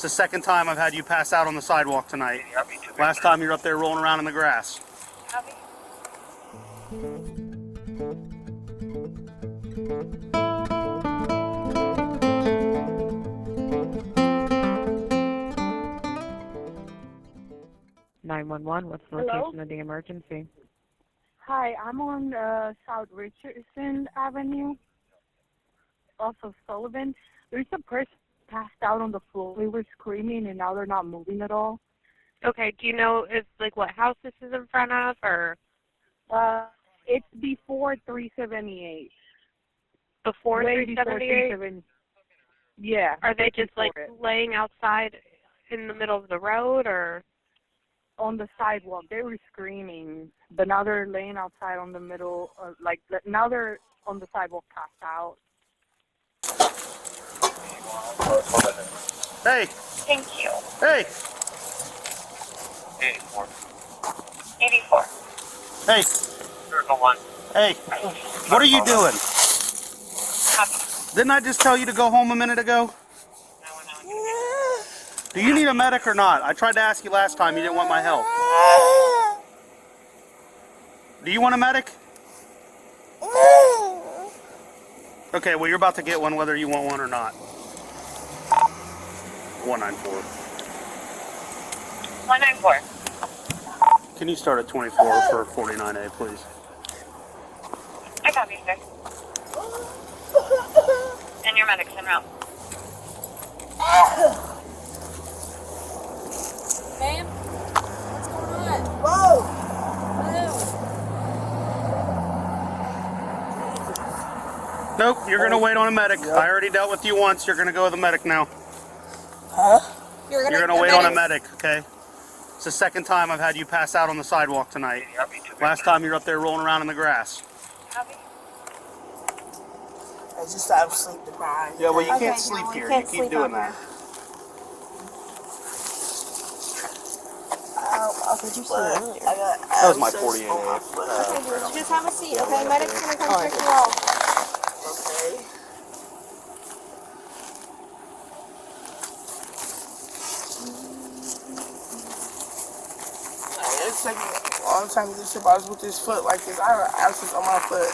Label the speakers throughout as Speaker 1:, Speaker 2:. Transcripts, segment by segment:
Speaker 1: It's the second time I've had you pass out on the sidewalk tonight. Last time you were up there rolling around in the grass.
Speaker 2: Copy.
Speaker 3: 911, what's the location of the emergency?
Speaker 4: Hi, I'm on South Richardson Avenue, off of Sullivan. There's a person passed out on the floor. We were screaming, and now they're not moving at all.
Speaker 2: Okay, do you know what house this is in front of, or?
Speaker 4: It's before 378.
Speaker 2: Before
Speaker 4: Way
Speaker 2: 378?
Speaker 4: Before 378. Yeah.
Speaker 2: Are they just laying outside in the middle of the road, or?
Speaker 4: On the sidewalk. They were screaming, but now they're laying outside on the middle, now they're on the sidewalk passed out.
Speaker 1: Hey!
Speaker 2: Thank you.
Speaker 1: Hey!
Speaker 2: 84. 84.
Speaker 1: Hey!
Speaker 2: Circle 1.
Speaker 1: Hey! What are you doing?
Speaker 2: Copy.
Speaker 1: Didn't I just tell you to go home a minute ago? Do you need a medic or not? I tried to ask you last time. You didn't want my help. Do you want a medic? Okay, well, you're about to get one whether you want one or not. 194.
Speaker 2: 194.
Speaker 1: Can you start at 24 for 49A, please?
Speaker 2: I copy, sir. And your medic's en route.
Speaker 5: Ma'am? What's going on? Whoa!
Speaker 1: Nope, you're going to wait on a medic. I already dealt with you once. You're going to go with a medic now.
Speaker 5: Huh? You're
Speaker 1: You're going to wait on a medic, okay? It's the second time I've had you pass out on the sidewalk tonight. Last time you were up there rolling around in the grass.
Speaker 2: Copy.
Speaker 5: I just I'm sleep deprived.
Speaker 1: Yeah, well, you can't sleep here. You keep doing that.
Speaker 5: Oh, did you see earlier?
Speaker 1: That was my 48A.
Speaker 5: Okay, just have a seat, okay? Medic's gonna come check you out.
Speaker 6: Okay. It's taking a long time to get surprised with this foot like this. I have an abscess on my foot.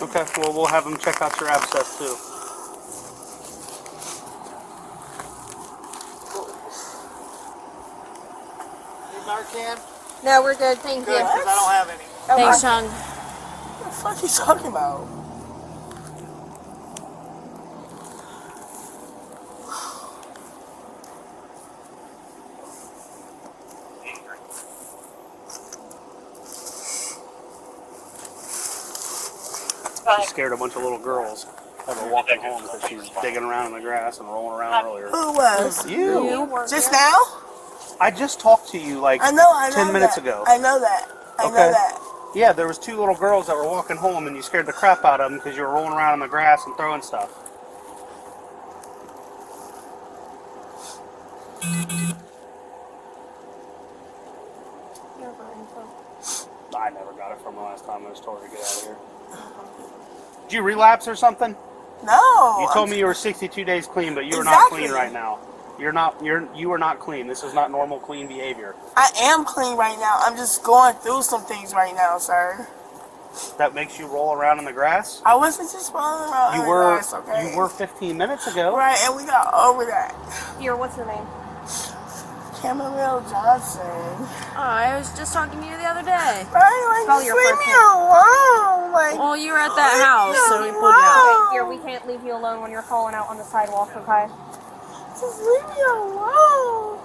Speaker 1: Okay, well, we'll have them check out your abscess, too.
Speaker 6: Narcan?
Speaker 5: No, we're good, thank
Speaker 6: Good,
Speaker 5: you.
Speaker 6: because I don't have any.
Speaker 5: Thanks, Sean.
Speaker 6: What the fuck are you talking about?
Speaker 1: She scared a bunch of little girls that were walking home because she was digging around in the grass and rolling around earlier.
Speaker 6: Who was?
Speaker 1: You.
Speaker 6: Just now?
Speaker 1: I just talked to you like
Speaker 6: I know
Speaker 1: 10 minutes
Speaker 6: that.
Speaker 1: ago.
Speaker 6: I know that. I know that.
Speaker 1: Yeah, there was 2 little girls that were walking home and you scared the crap out of them because you were rolling around in the grass and throwing stuff. I never got it from the last time I was told to get out of here. Did you relapse or something?
Speaker 6: No.
Speaker 1: You told me you were 62 days clean, but you are not clean right now. You are not clean. This is not normal clean behavior.
Speaker 6: I am clean right now. I'm just going through some things right now, sir.
Speaker 1: That makes you roll around in the grass?
Speaker 6: I wasn't just rolling around in the grass, okay?
Speaker 1: You were 15 minutes ago.
Speaker 6: Right, and we got over that.
Speaker 5: What's your name?
Speaker 6: Chamomile Johnson.
Speaker 5: Oh, I was just talking to you the other day.
Speaker 6: Right,
Speaker 5: Spell
Speaker 6: like,
Speaker 5: your
Speaker 6: just leave
Speaker 5: first
Speaker 6: me
Speaker 5: name.
Speaker 6: alone. Like,
Speaker 5: Well, you were at that house, so we pulled you out. Here, we can't leave you alone when you're calling out on the sidewalk, okay?
Speaker 6: just leave me alone.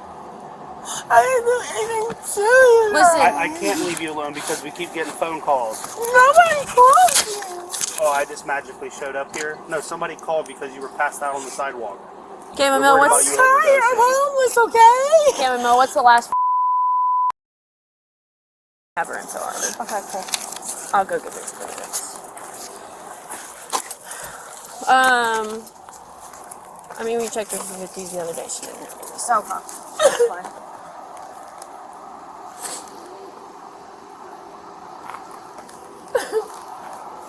Speaker 6: I didn't do anything to you.
Speaker 5: Listen.
Speaker 1: I can't leave you alone because we keep getting phone calls.
Speaker 6: Nobody called you.
Speaker 1: Oh, I just magically showed up here? No, somebody called because you were passed out on the sidewalk.
Speaker 5: Chamomile,
Speaker 1: We're worried
Speaker 5: what's...
Speaker 1: about you
Speaker 6: Sorry, I'm homeless, okay?
Speaker 5: Chamomile, what's the last... Ever in Philly. Okay, cool. I'll go get this. I mean, we checked her for 50s the other day. She didn't have any. So, that's fine.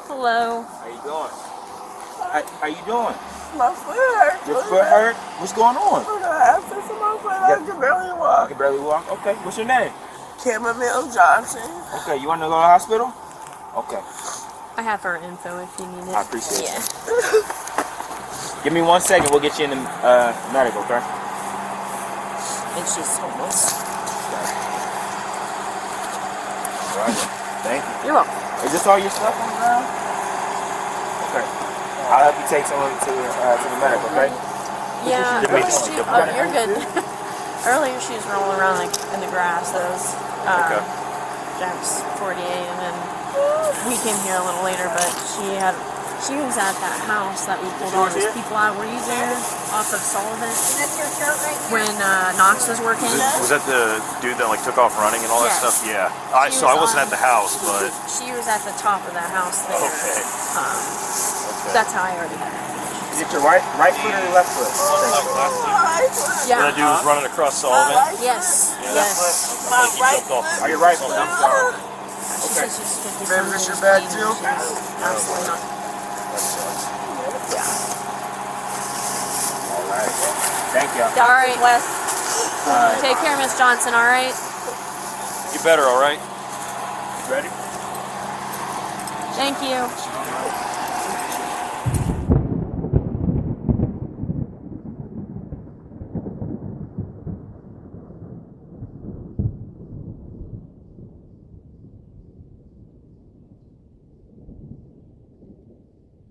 Speaker 5: Hello.
Speaker 7: How you doing? How you doing?
Speaker 6: My foot hurts.
Speaker 7: Your foot hurt? What's going on?
Speaker 6: I got abscess in my can barely walk.
Speaker 7: You can barely walk? Okay. What's your name?
Speaker 6: Chamomile Johnson.
Speaker 7: Okay, you want to go to the hospital? Okay.
Speaker 5: I have her info if you need it.
Speaker 7: I appreciate it. Give me 1 second. We'll get you in the medical, okay?
Speaker 5: And she's homeless.
Speaker 7: All right. Thank you.
Speaker 5: You're welcome.
Speaker 7: Is this all your stuff on the ground? Okay. I'll help you take some of it to the medical, okay?
Speaker 5: Yeah, you're good. Earlier she was rolling around like in the grass. That was Jack's 48, and then we came here a little later. But she was at that house that we pulled all those people out. Were you there off of Sullivan when Knox was working?
Speaker 8: Was that the dude that like took off running and all that
Speaker 5: Yes.
Speaker 8: stuff? Yeah.
Speaker 5: She
Speaker 8: So I
Speaker 5: was
Speaker 8: wasn't
Speaker 5: on-
Speaker 8: at the house, but
Speaker 5: She was at the top of that house there.
Speaker 8: okay.
Speaker 5: That's how I already had it.
Speaker 7: Is it your right foot or your left foot?
Speaker 5: Yeah.
Speaker 8: That dude was running across Sullivan.
Speaker 5: Yes.
Speaker 8: Yeah,
Speaker 5: Yes.
Speaker 8: I think he jumped off.
Speaker 7: Oh, your right foot. I'm sorry.
Speaker 5: She said she's 50
Speaker 7: Babe, is this your bag too?
Speaker 5: Absolutely not.
Speaker 7: All right. Thank you.
Speaker 5: All right, Wes. Take care, Miss Johnson. All right.
Speaker 8: You better, all right?
Speaker 7: Ready?
Speaker 5: Thank you.